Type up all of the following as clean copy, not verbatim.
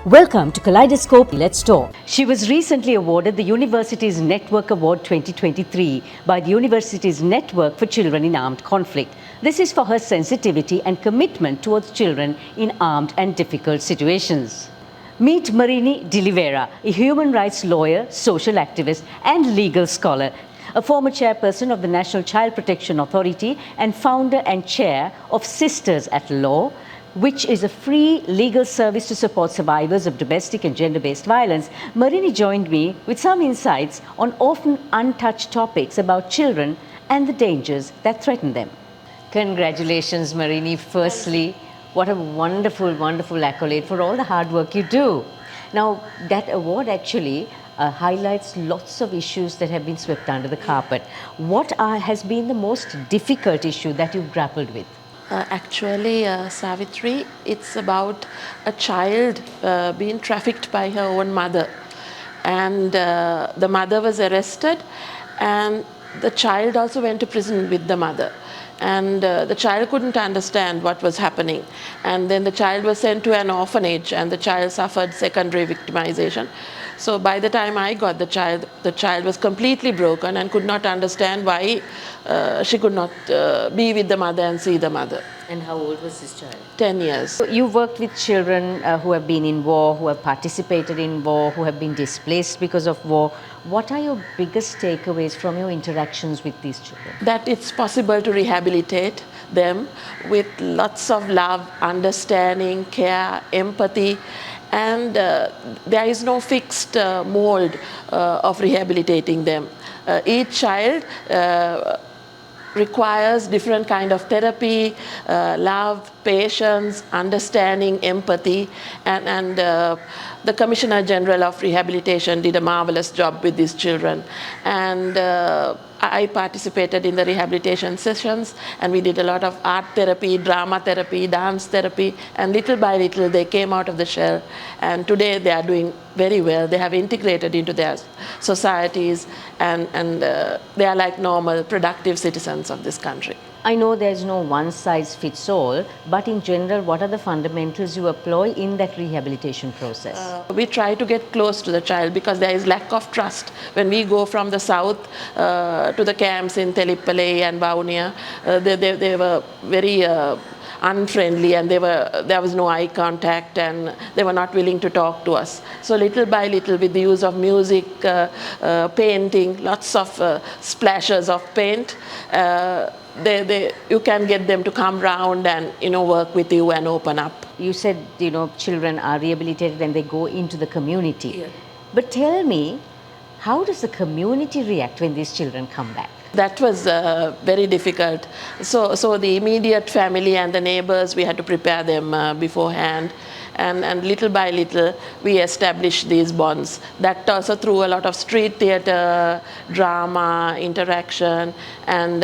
Welcome to Kaleidoscope. Let's talk. She was recently awarded the University's Network Award 2023 by the University's Network for Children in Armed Conflict. This is for her sensitivity and commitment towards children in armed and difficult situations. Meet Marini de Livera, a human rights lawyer, social activist, and legal scholar, a former chairperson of the National Child Protection Authority and founder and chair of Sisters at Law, which is a free legal service to support survivors of domestic and gender-based violence. Marini joined me with some insights on often untouched topics about children and the dangers that threaten them. Congratulations, Marini. Firstly, what a wonderful, wonderful accolade for all the hard work you do. Now, that award actually highlights lots of issues that have been swept under the carpet. What has been the most difficult issue that you've grappled with? Actually, Savithri, it's about a child being trafficked by her own mother. And the mother was arrested, and the child also went to prison with the mother. And the child couldn't understand what was happening. And then the child was sent to an orphanage, and the child suffered secondary victimization. So by the time I got the child was completely broken and could not understand why she could not be with the mother and see the mother. And how old was this child? 10 years. So you've worked with children who have been in war, who have participated in war, who have been displaced because of war. What are your biggest takeaways from your interactions with these children? That it's possible to rehabilitate them with lots of love, understanding, care, empathy. And there is no fixed mold of rehabilitating them. Each child requires different kind of therapy, love, patience, understanding, empathy, and the Commissioner General of Rehabilitation did a marvelous job with these children. And I participated in the rehabilitation sessions, and we did a lot of art therapy, drama therapy, dance therapy, and little by little they came out of the shell, and today they are doing very well. They have integrated into their societies, and they are like normal, productive citizens of this country. I know there's no one size fits all, but in general, what are the fundamentals you employ in that rehabilitation process? We try to get close to the child because there is lack of trust. When we go from the south to the camps in Telipalai and Vaunia, they were very unfriendly, and there was no eye contact, and they were not willing to talk to us. So little by little, with the use of music, painting, lots of splashes of paint, you can get them to come round and work with you and open up. You said children are rehabilitated and they go into the community. Yeah. But tell me, how does the community react when these children come back? That was very difficult. So the immediate family and the neighbors, we had to prepare them beforehand. And little by little, we established these bonds. That also through a lot of street theater, drama, interaction, and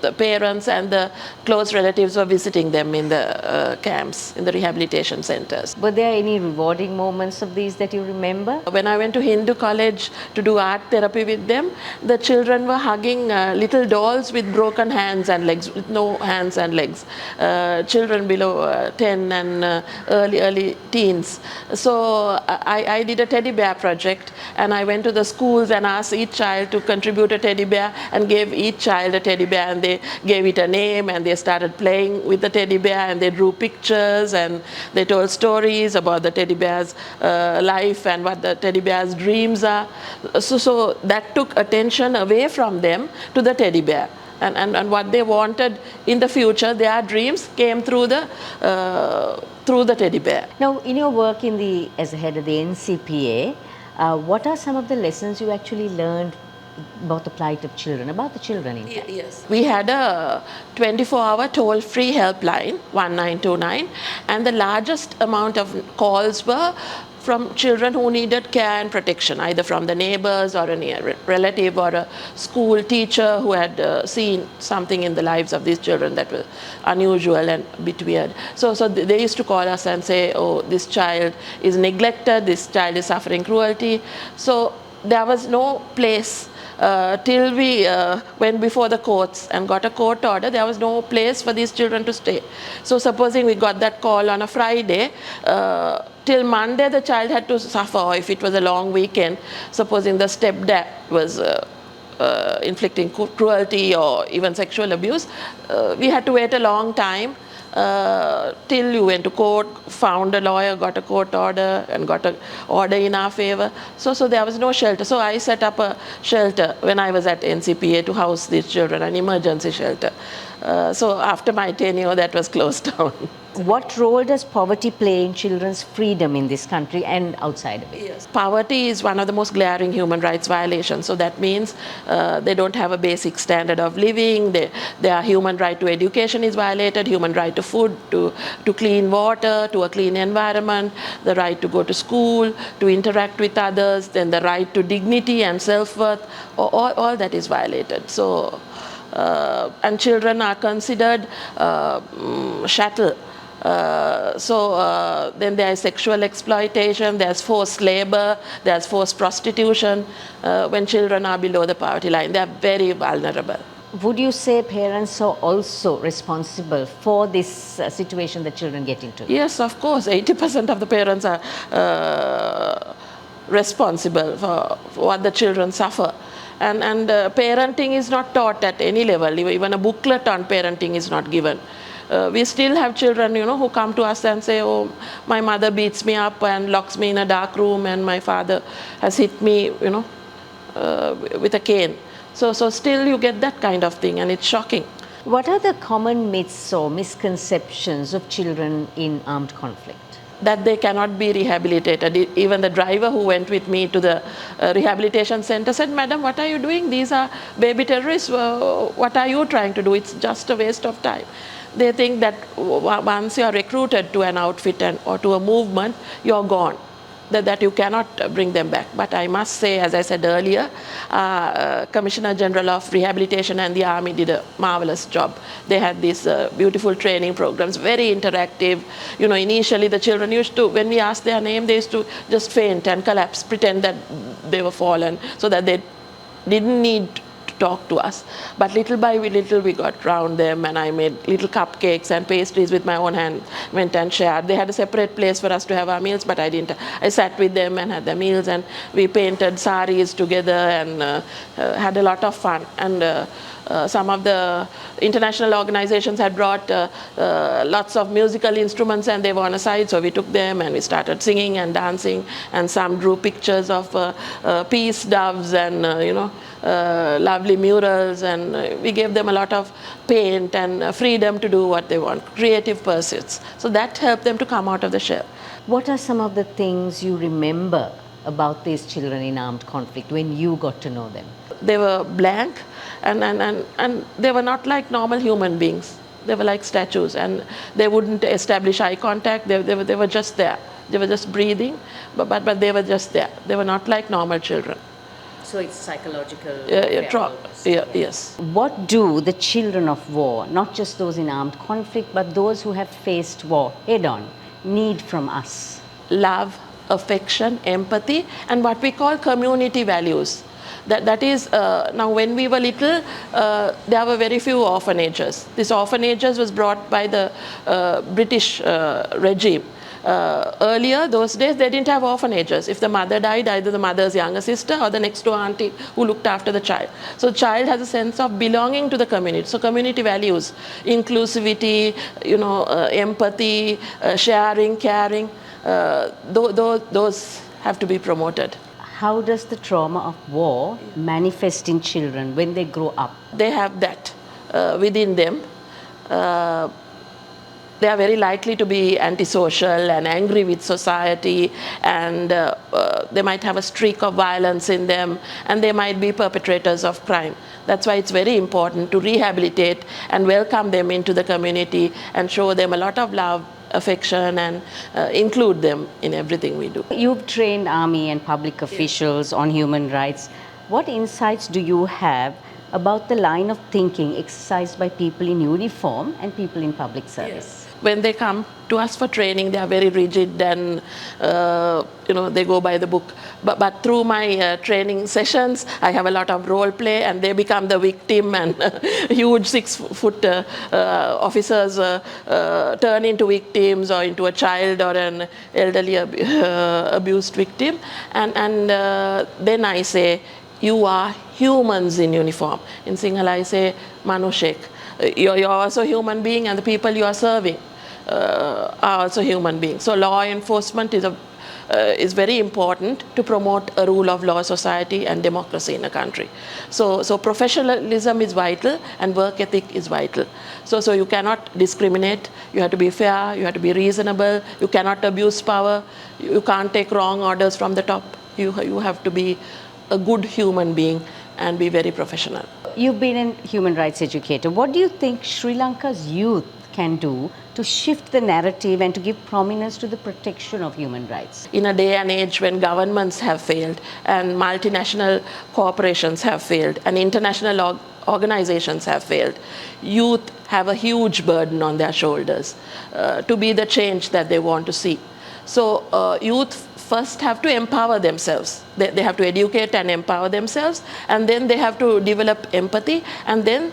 the parents and the close relatives were visiting them in the camps, in the rehabilitation centers. Were there any rewarding moments of these that you remember? When I went to Hindu college to do art therapy with them, the children were hugging little dolls with broken hands and legs, with no hands and legs. Children below 10 and early teens. So I did a teddy bear project, and I went to the schools and asked each child to contribute a teddy bear, and gave each child a teddy bear, and they gave it a name, and they started playing with the teddy bear, and they drew pictures, and they told stories about the teddy bear's life and what the teddy bear's dreams are. So that took attention away from them to the teddy bear. And what they wanted in the future, their dreams came through the teddy bear. Now, in your work as a head of the NCPA, what are some of the lessons you actually learned about the plight of children, about the children in fact? Yes. We had a 24-hour toll-free helpline, 1929, and the largest amount of calls were from children who needed care and protection, either from the neighbors or a relative or a school teacher who had seen something in the lives of these children that was unusual and a bit weird. So they used to call us and say, oh, this child is neglected, this child is suffering cruelty. So there was no place till we went before the courts and got a court order. There was no place for these children to stay. So supposing we got that call on a Friday, till Monday the child had to suffer, or if it was a long weekend, supposing the stepdad was inflicting cruelty or even sexual abuse, we had to wait a long time till you went to court, found a lawyer, got a court order, and got an order in our favor. So there was no shelter. So I set up a shelter when I was at NCPA to house these children, an emergency shelter. So after my tenure, that was closed down. What role does poverty play in children's freedom in this country and outside of it? Yes. Poverty is one of the most glaring human rights violations. So that means they don't have a basic standard of living. Their human right to education is violated, human right to food, to clean water, to a clean environment, the right to go to school, to interact with others, then the right to dignity and self-worth, all that is violated. So, and children are considered chattel. Then there is sexual exploitation, there's forced labor, there's forced prostitution. When children are below the poverty line, they are very vulnerable. Would you say parents are also responsible for this situation that children get into? Yes, of course. 80% of the parents are responsible for what the children suffer. And parenting is not taught at any level. Even a booklet on parenting is not given. We still have children, who come to us and say, oh, my mother beats me up and locks me in a dark room, and my father has hit me, with a cane. So still you get that kind of thing, and it's shocking. What are the common myths or misconceptions of children in armed conflict? That they cannot be rehabilitated. Even the driver who went with me to the rehabilitation center said, Madam, what are you doing? These are baby terrorists. What are you trying to do? It's just a waste of time. They think that once you are recruited to an outfit or to a movement, you're gone, that you cannot bring them back. But I must say, as I said earlier, Commissioner General of Rehabilitation and the Army did a marvelous job. They had these beautiful training programs, very interactive. Initially the children used to, when we asked their name, they used to just faint and collapse, pretend that they were fallen, so that they didn't need talk to us. But little by little we got around them, and I made little cupcakes and pastries with my own hand, went and shared. They had a separate place for us to have our meals, but I didn't. I sat with them and had their meals, and we painted saris together and had a lot of fun. And some of the international organizations had brought lots of musical instruments, and they were on a side, so we took them and we started singing and dancing, and some drew pictures of peace doves and lovely murals, and we gave them a lot of paint and freedom to do what they want, creative pursuits. So that helped them to come out of the shell. What are some of the things you remember about these children in armed conflict when you got to know them? They were blank, and they were not like normal human beings. They were like statues, and they wouldn't establish eye contact. They were just there. They were just breathing, but they were just there. They were not like normal children. So it's psychological. Yes. What do the children of war, not just those in armed conflict, but those who have faced war head on, need from us? Love, affection, empathy, and what we call community values. That is, now when we were little, there were very few orphanages. This orphanages was brought by the British regime. Earlier, those days, they didn't have orphanages. If the mother died, either the mother's younger sister or the next door auntie who looked after the child. So the child has a sense of belonging to the community. So community values, inclusivity, empathy, sharing, caring, those have to be promoted. How does the trauma of war manifest in children when they grow up? They have that within them. They are very likely to be antisocial and angry with society, and they might have a streak of violence in them, and they might be perpetrators of crime. That's why it's very important to rehabilitate and welcome them into the community and show them a lot of love, affection, and include them in everything we do. You've trained army and public officials on human rights. What insights do you have about the line of thinking exercised by people in uniform and people in public service? When they come to us for training, they are very rigid and they go by the book. But through my training sessions, I have a lot of role play, and they become the victim, and huge 6-foot officers turn into victims or into a child or an elderly abused victim. And then I say, you are humans in uniform. In Sinhala, I say, Manushek. You're also a human being, and the people you are serving are also human beings. So law enforcement is very important to promote a rule of law society and democracy in a country. So professionalism is vital, and work ethic is vital. So you cannot discriminate. You have to be fair. You have to be reasonable. You cannot abuse power. You can't take wrong orders from the top. You have to be a good human being and be very professional. You've been a human rights educator. What do you think Sri Lanka's youth can do to shift the narrative and to give prominence to the protection of human rights? In a day and age when governments have failed and multinational corporations have failed and international organizations have failed, youth have a huge burden on their shoulders to be the change that they want to see. So youth first have to empower themselves. They have to educate and empower themselves, and then they have to develop empathy, and then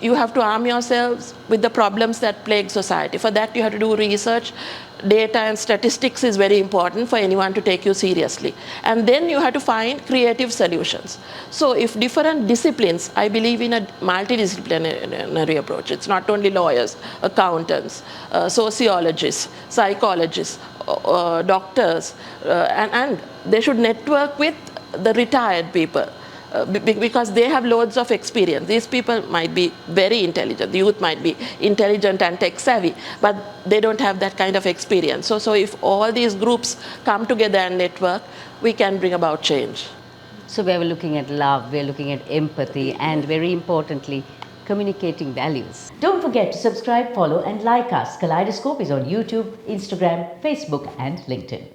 you have to arm yourselves with the problems that plague society. For that, you have to do research. Data and statistics is very important for anyone to take you seriously. And then you have to find creative solutions. So if different disciplines, I believe in a multidisciplinary approach. It's not only lawyers, accountants, sociologists, psychologists, doctors, and they should network with the retired people. Because they have loads of experience. These people might be very intelligent. The youth might be intelligent and tech savvy, but they don't have that kind of experience. So if all these groups come together and network, we can bring about change. So we are looking at love, we are looking at empathy, and very importantly, communicating values. Don't forget to subscribe, follow, and like us. Kaleidoscope is on YouTube, Instagram, Facebook, and LinkedIn.